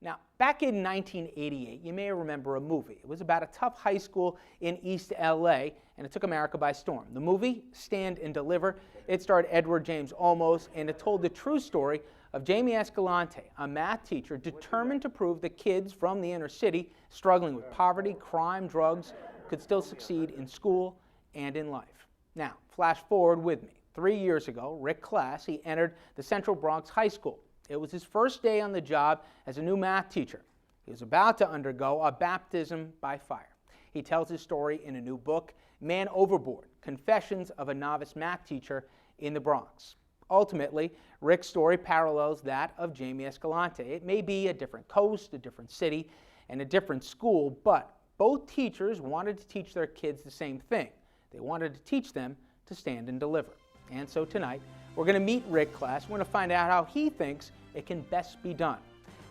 Now, back in 1988, you may remember a movie. It was about a tough high school in East LA, and it took America by storm. The movie, Stand and Deliver, it starred Edward James Olmos, and it told the true story of Jamie Escalante, a math teacher determined to prove that kids from the inner city struggling with poverty, crime, drugs could still succeed in school and in life. Now, flash forward with me. 3 years ago, Rick Class, he entered the Central Bronx High School. It was his first day on the job as a new math teacher. He was about to undergo a baptism by fire. He tells his story in a new book, Man Overboard, Confessions of a Novice Math Teacher in the Bronx. Ultimately, Rick's story parallels that of Jamie Escalante. It may be a different coast, a different city, and a different school, but both teachers wanted to teach their kids the same thing. They wanted to teach them to stand and deliver. And so tonight, we're going to meet Rick Class. We're going to find out how he thinks it can best be done.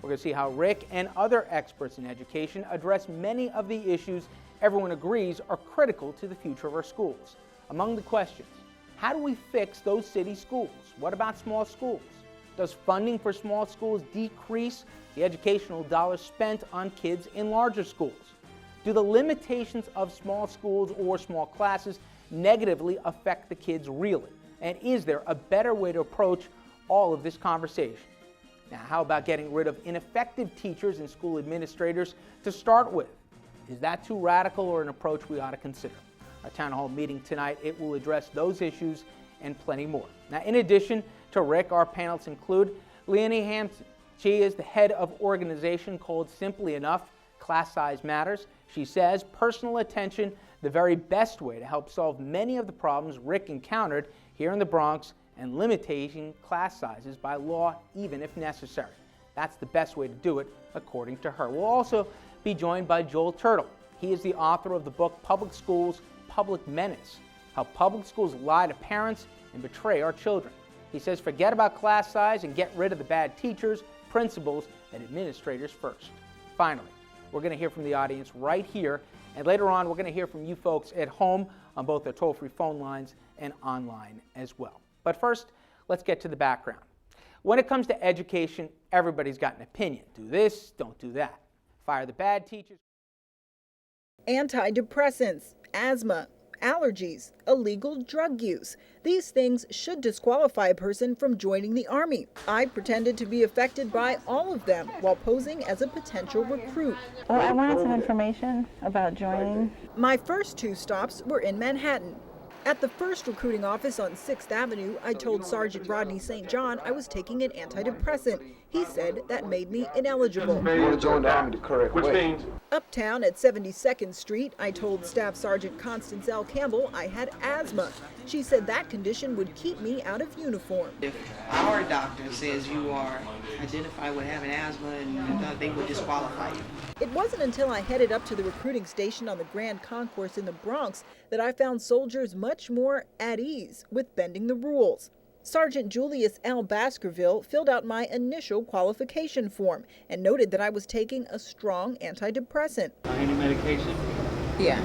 We're going to see how Rick and other experts in education address many of the issues everyone agrees are critical to the future of our schools. Among the questions, how do we fix those city schools? What about small schools? Does funding for small schools decrease the educational dollars spent on kids in larger schools? Do the limitations of small schools or small classes negatively affect the kids really? And is there a better way to approach all of this conversation? Now, how about getting rid of ineffective teachers and school administrators to start with? Is that too radical or an approach we ought to consider? Our town hall meeting tonight, it will address those issues and plenty more. Now, in addition to Rick, our panelists include Leonie Hampton. She is the head of an organization called Simply Enough, Class Size Matters. She says personal attention, the very best way to help solve many of the problems Rick encountered here in the Bronx, and limiting class sizes by law, even if necessary. That's the best way to do it, according to her. We'll also be joined by Joel Turtle. He is the author of the book Public Schools, Public Menace, How Public Schools Lie to Parents and Betray Our Children. He says forget about class size and get rid of the bad teachers, principals, and administrators first. Finally, we're going to hear from the audience right here, and later on we're going to hear from you folks at home on both the toll-free phone lines and online as well. But first, let's get to the background. When it comes to education, everybody's got an opinion. Do this, don't do that. Fire the bad teachers. Antidepressants, asthma, allergies, illegal drug use. These things should disqualify a person from joining the Army. I pretended to be affected by all of them while posing as a potential recruit. Well, I wanted some information about joining. My first 2 stops were in Manhattan. At the first recruiting office on 6th Avenue, I told Sergeant Rodney St. John I was taking an antidepressant. He said that made me ineligible. You want to join the Army the correct way. Uptown at 72nd Street, I told Staff Sergeant Constance L. Campbell I had asthma. She said that condition would keep me out of uniform. If our doctor says you are identified with having asthma, and they would disqualify you. It wasn't until I headed up to the recruiting station on the Grand Concourse in the Bronx that I found soldiers much more at ease with bending the rules. Sergeant Julius L. Baskerville filled out my initial qualification form and noted that I was taking a strong antidepressant. Any medication? Yeah.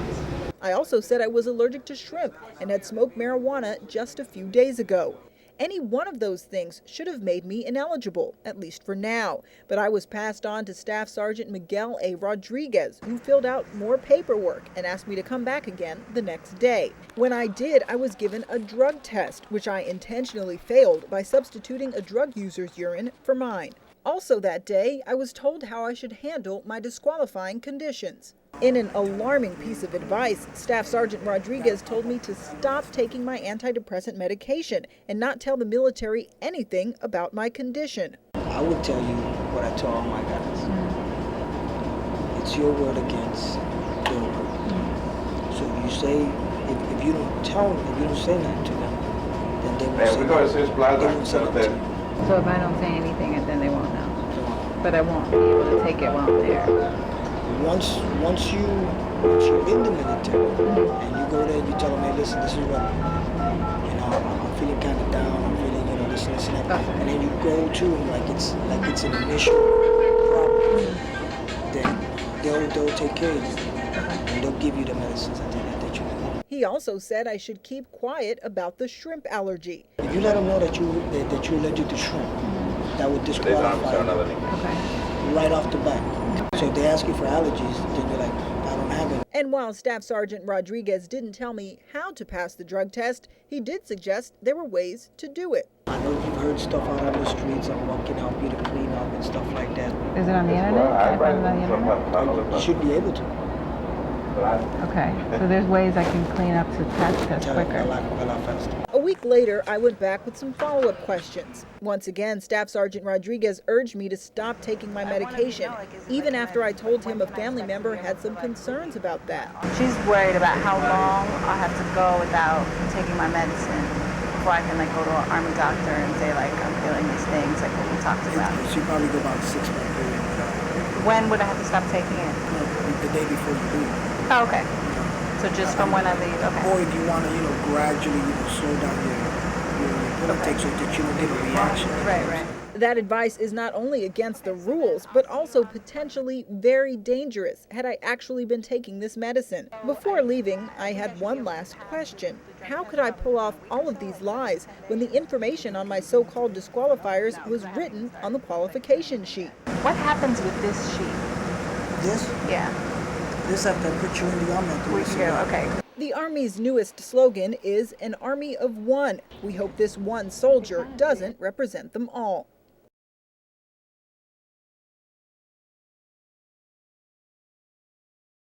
I also said I was allergic to shrimp and had smoked marijuana just a few days ago. Any one of those things should have made me ineligible, at least for now. But I was passed on to Staff Sergeant Miguel A. Rodriguez, who filled out more paperwork and asked me to come back again the next day. When I did, I was given a drug test, which I intentionally failed by substituting a drug user's urine for mine. Also that day, I was told how I should handle my disqualifying conditions. In an alarming piece of advice, Staff Sergeant Rodriguez told me to stop taking my antidepressant medication and not tell the military anything about my condition. I would tell you what I tell all my guys. It's your word against their word. So if you say, if you don't tell them, if you don't say nothing to them, then they won't say nothing. So if I don't say anything, then they won't know. But I won't be able to take it while I'm there. Once you're in the military and you go there and you tell them, hey, listen, this is what, I'm feeling kind of down, I'm feeling, this and that. And then you go to them like it's an initial problem, then they'll take care of you and they'll give you the medicines that you need. He also said I should keep quiet about the shrimp allergy. If you let them know that you're allergic to shrimp, that would disqualify you. Okay. right off the bat. So if they ask you for allergies, then you're like, I don't have it. And while Staff Sergeant Rodriguez didn't tell me how to pass the drug test, he did suggest there were ways to do it. I know you've heard stuff out on the streets on what can help you to clean up and stuff like that. Is it on the internet? Can I find it on the internet? You should be able to. Okay, so there's ways I can clean up to test quicker. A lot faster. A week later, I went back with some follow-up questions. Once again, Staff Sergeant Rodriguez urged me to stop taking my medication, even after I told him a family member had some concerns about that. She's worried about how long I'll have to go without taking my medicine before I can go to an army doctor and say I'm feeling these things like what we talked about. So you probably go about 6 months period. When would I have to stop taking it? The day before you leave. Oh, okay. So just from when I leave, okay. Or if you want to, gradually, slow down your intake so that you don't get a reaction. Right. That advice is not only against the rules, but also potentially very dangerous had I actually been taking this medicine. Before leaving, I had one last question. How could I pull off all of these lies when the information on my so-called disqualifiers was written on the qualification sheet? What happens with this sheet? This? Yeah. This have to put you in the army. Okay. The Army's newest slogan is an army of one. We hope this one soldier doesn't represent them all.